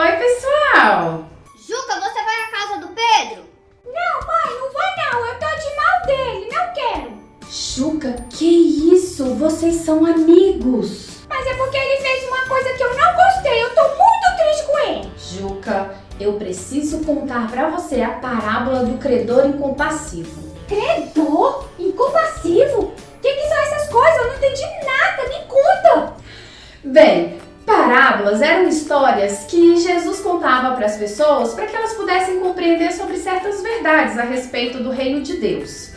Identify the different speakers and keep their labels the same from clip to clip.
Speaker 1: Oi, pessoal!
Speaker 2: Juca, você vai à casa do Pedro?
Speaker 3: Não, mãe, não vou não. Eu tô de mal dele, não quero.
Speaker 1: Juca, que isso? Vocês são amigos!
Speaker 3: Mas é porque ele fez uma coisa que eu não gostei. Eu tô muito triste com ele.
Speaker 1: Juca, eu preciso contar pra você a parábola do credor incompassivo.
Speaker 3: Credor? Incompassivo? O que são essas coisas? Eu não entendi nada. Me conta.
Speaker 1: Bem, parábolas eram histórias que Jesus contava para as pessoas para que elas pudessem compreender sobre certas verdades a respeito do reino de Deus.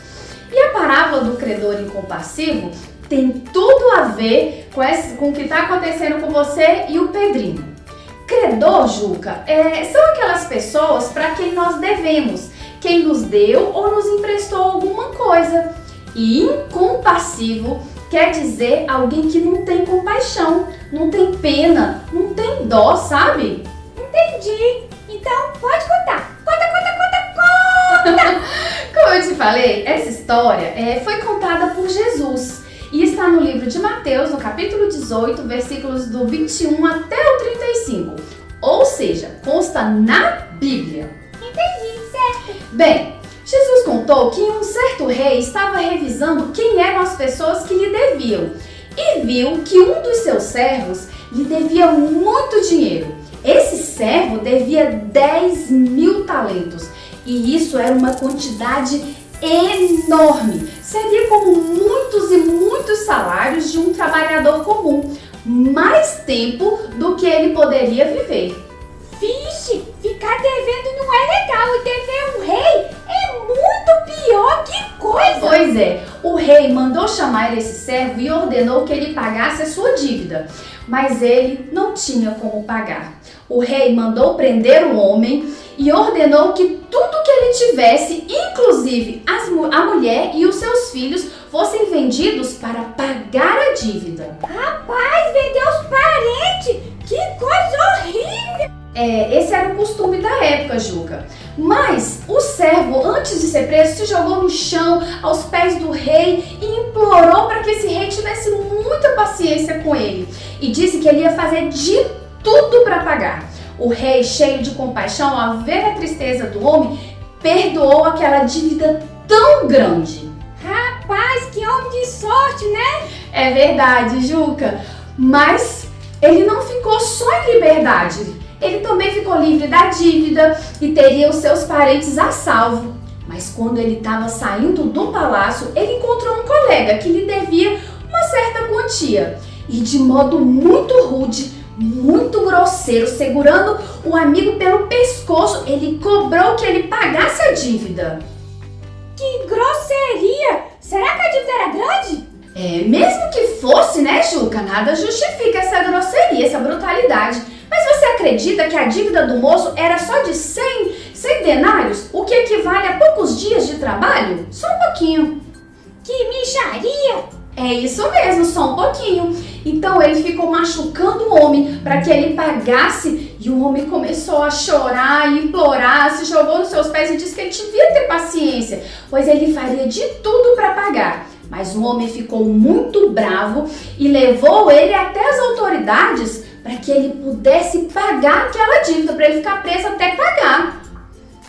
Speaker 1: E a parábola do credor incompassivo tem tudo a ver com o que está acontecendo com você e o Pedrinho. Credor, Juca, são aquelas pessoas para quem nós devemos, quem nos deu ou nos emprestou alguma coisa. E incompassivo quer dizer alguém que não tem compaixão, não tem pena, não tem dó, sabe?
Speaker 3: Entendi. Então, pode contar. Conta.
Speaker 1: Como eu te falei, essa história foi contada por Jesus e está no livro de Mateus, no capítulo 18, versículos do 21 até o 35. Ou seja, consta na Bíblia.
Speaker 3: Entendi, certo.
Speaker 1: Bem, Jesus contou que um certo rei estava revisando quem eram as pessoas que lhe deviam e viu que um dos seus servos lhe devia muito dinheiro. Esse servo devia 10.000 talentos e isso era uma quantidade enorme. Seria como muitos e muitos salários de um trabalhador comum, mais tempo do que ele poderia viver.
Speaker 3: Vixe, ficar devendo não é legal e dever um rei é muito pior. Que coisa!
Speaker 1: Pois é, o rei mandou chamar esse servo e ordenou que ele pagasse a sua dívida, mas ele não tinha como pagar. O rei mandou prender o homem e ordenou que tudo que ele tivesse, inclusive a mulher e os seus filhos, fossem vendidos para pagar a dívida.
Speaker 3: Rapaz, vender os parentes! Que coisa horrível!
Speaker 1: Esse era o costume da época, Juca. Mas o servo, antes de ser preso, se jogou no chão, aos pés do rei e implorou para que esse rei tivesse muita paciência com ele. E disse que ele ia fazer de tudo para pagar. O rei, cheio de compaixão, ao ver a tristeza do homem, perdoou aquela dívida tão grande.
Speaker 3: Rapaz, que homem de sorte, né?
Speaker 1: É verdade, Juca. Mas ele não ficou só em liberdade. Ele também ficou livre da dívida e teria os seus parentes a salvo. Mas quando ele estava saindo do palácio, ele encontrou um colega que lhe devia uma certa quantia. E de modo muito rude, muito grosseiro, segurando o amigo pelo pescoço, ele cobrou que ele pagasse a dívida.
Speaker 3: Que grosseria! Será que a dívida era grande?
Speaker 1: Mesmo que fosse, né, Juca? Nada justifica essa grosseria, essa brutalidade. Mas você acredita que a dívida do moço era só de 100 denários, o que equivale a poucos dias de trabalho? Só um pouquinho.
Speaker 3: Que mixaria!
Speaker 1: É isso mesmo, só um pouquinho. Então ele ficou machucando o homem para que ele pagasse e o homem começou a chorar e implorar, se jogou nos seus pés e disse que ele devia ter paciência, pois ele faria de tudo para pagar. Mas o homem ficou muito bravo e levou ele até as autoridades para que ele pudesse pagar aquela dívida, para ele ficar preso até pagar.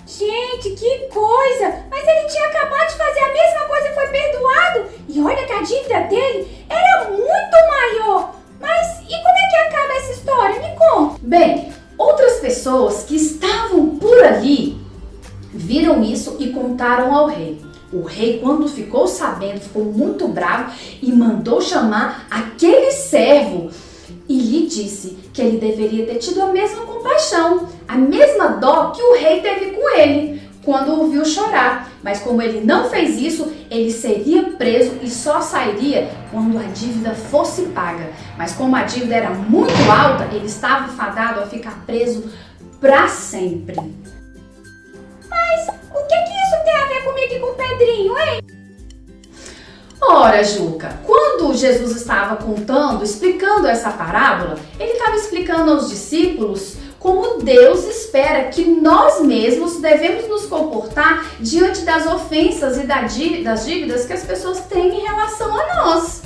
Speaker 3: Gente, que coisa! Mas ele tinha acabado de fazer a mesma coisa e foi perdoado. E olha que a dívida dele era muito maior. Mas e como é que acaba essa história? Me conta.
Speaker 1: Bem, outras pessoas que estavam por ali viram isso e contaram ao rei. O rei, quando ficou sabendo, ficou muito bravo e mandou chamar aquele servo e lhe disse que ele deveria ter tido a mesma compaixão, a mesma dó que o rei teve com ele quando o viu chorar. Mas como ele não fez isso, ele seria preso e só sairia quando a dívida fosse paga. Mas como a dívida era muito alta, ele estava fadado a ficar preso para sempre.
Speaker 3: Mas o que isso tem a ver comigo e com o Pedrinho, hein?
Speaker 1: Ora, Juca, quando Jesus estava explicando essa parábola, ele estava explicando aos discípulos como Deus espera que nós mesmos devemos nos comportar diante das ofensas e das dívidas que as pessoas têm em relação a nós.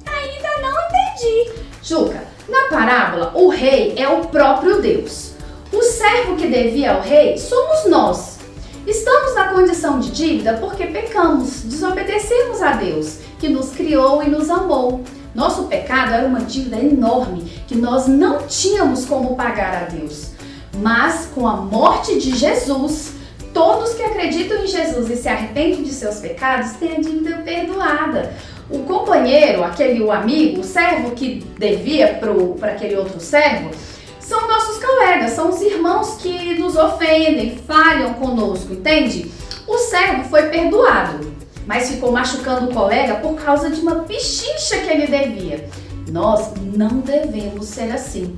Speaker 3: Ainda não entendi.
Speaker 1: Juca, na parábola, o rei é o próprio Deus. O servo que devia ao rei somos nós. Estamos na condição de dívida porque pecamos, desobedecemos a Deus, que nos criou e nos amou. Nosso pecado era uma dívida enorme que nós não tínhamos como pagar a Deus. Mas com a morte de Jesus, todos que acreditam em Jesus e se arrependem de seus pecados têm a dívida perdoada. O companheiro, o amigo, o servo que devia para aquele outro servo, são nossos colegas, são os irmãos que nos ofendem, falham conosco, entende? O servo foi perdoado, mas ficou machucando o colega por causa de uma pechincha que ele devia. Nós não devemos ser assim.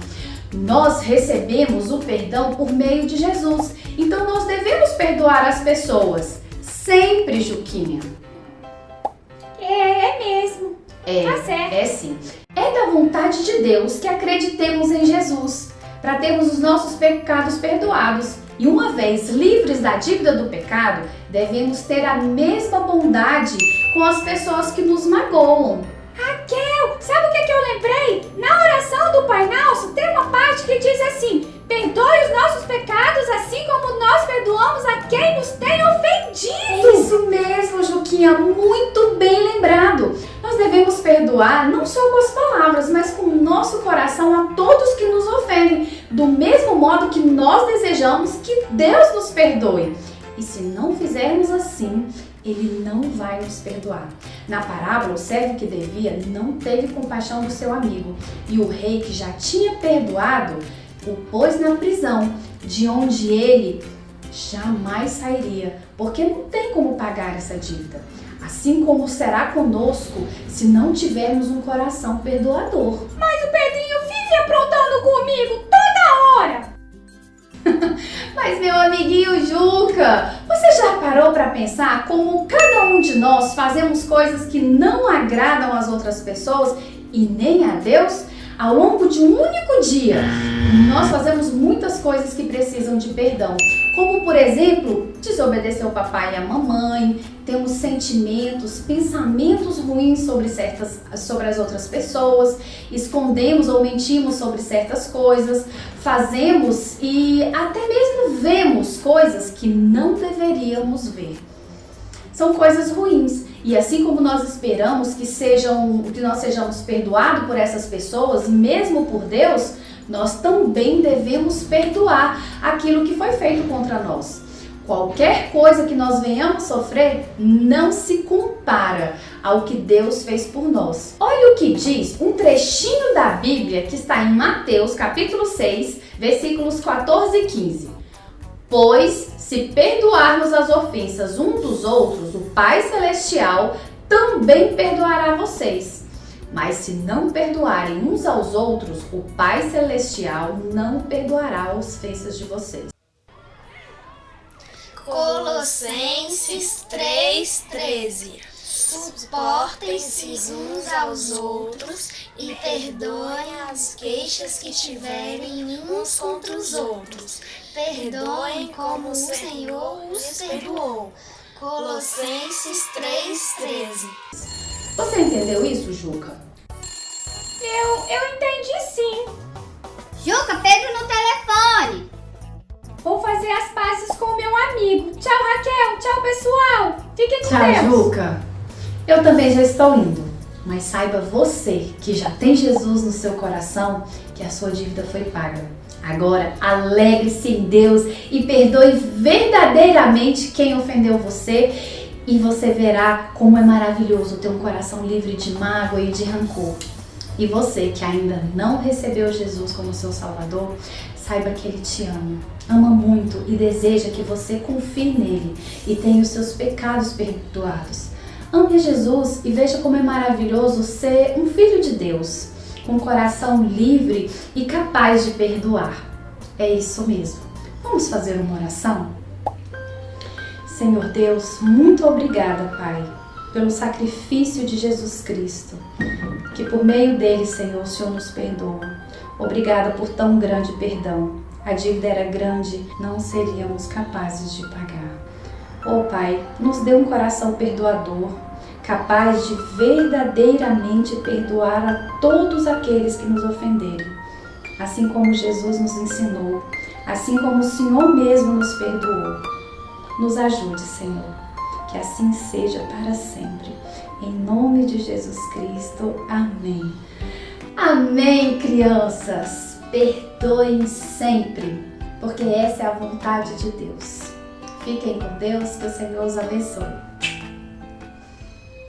Speaker 1: Nós recebemos o perdão por meio de Jesus, então nós devemos perdoar as pessoas. Sempre, Juquinha.
Speaker 3: É mesmo. Tá certo.
Speaker 1: É sim. É da vontade de Deus que acreditemos em Jesus, para termos os nossos pecados perdoados. E uma vez livres da dívida do pecado, devemos ter a mesma bondade com as pessoas que nos magoam.
Speaker 3: Raquel, sabe o que eu lembrei? Na oração do Pai Nosso tem uma parte que diz assim: perdoe os nossos pecados assim como nós perdoamos a quem nos tem ofendido.
Speaker 1: Isso mesmo, Juquinha, muito bem lembrado. Nós devemos perdoar não só com as palavras, mas com o nosso coração a todos que nos ofendem, do mesmo modo que nós desejamos que Deus nos perdoe. E se não fizermos assim, Ele não vai nos perdoar. Na parábola, o servo que devia não teve compaixão do seu amigo, e o rei que já tinha perdoado o pôs na prisão, de onde ele jamais sairia, porque não tem como pagar essa dívida. Assim como será conosco se não tivermos um coração perdoador.
Speaker 3: Mas o Pedrinho vive aprontando comigo toda hora.
Speaker 1: Mas meu amiguinho Juca, você já parou para pensar como cada um de nós fazemos coisas que não agradam às outras pessoas e nem a Deus? Ao longo de um único dia, nós fazemos muitas coisas que precisam de perdão, como por exemplo, desobedecer o papai e a mamãe, temos sentimentos, pensamentos ruins sobre as outras pessoas, escondemos ou mentimos sobre certas coisas, fazemos e até mesmo vemos coisas que não deveríamos ver. São coisas ruins. E assim como nós esperamos que nós sejamos perdoados por essas pessoas, mesmo por Deus, nós também devemos perdoar aquilo que foi feito contra nós. Qualquer coisa que nós venhamos sofrer não se compara ao que Deus fez por nós. Olha o que diz um trechinho da Bíblia que está em Mateus capítulo 6, versículos 14 e 15. Pois, se perdoarmos as ofensas um dos outros, o Pai Celestial também perdoará vocês. Mas se não perdoarem uns aos outros, o Pai Celestial não perdoará as ofensas de vocês.
Speaker 4: Colossenses 3,13. Suportem-se uns aos outros e perdoem as queixas que tiverem uns contra os outros. Perdoem como o Senhor os perdoou. Colossenses 3,13.
Speaker 1: Você entendeu isso, Juca?
Speaker 3: Eu entendi sim.
Speaker 2: Juca, Pedro no telefone.
Speaker 3: Vou fazer as pazes com o meu amigo. Tchau, Raquel. Tchau, pessoal. Fiquem com
Speaker 1: Tchau,
Speaker 3: Deus.
Speaker 1: Juca. Eu também já estou indo. Mas saiba você que já tem Jesus no seu coração que a sua dívida foi paga. Agora, alegre-se em Deus e perdoe verdadeiramente quem ofendeu você e você verá como é maravilhoso ter um coração livre de mágoa e de rancor. E você que ainda não recebeu Jesus como seu Salvador, saiba que Ele te ama muito e deseja que você confie nele e tenha os seus pecados perdoados. Ame Jesus e veja como é maravilhoso ser um filho de Deus, com um coração livre e capaz de perdoar. É isso mesmo. Vamos fazer uma oração? Senhor Deus, muito obrigada, Pai, pelo sacrifício de Jesus Cristo, que por meio dele, Senhor, o Senhor nos perdoa. Obrigada por tão grande perdão. A dívida era grande, não seríamos capazes de pagar. Oh Pai, nos dê um coração perdoador, capaz de verdadeiramente perdoar a todos aqueles que nos ofenderem, assim como Jesus nos ensinou, assim como o Senhor mesmo nos perdoou. Nos ajude, Senhor, que assim seja para sempre. Em nome de Jesus Cristo. Amém. Amém, crianças. Perdoem sempre, porque essa é a vontade de Deus. Fiquem com Deus, que o Senhor os abençoe.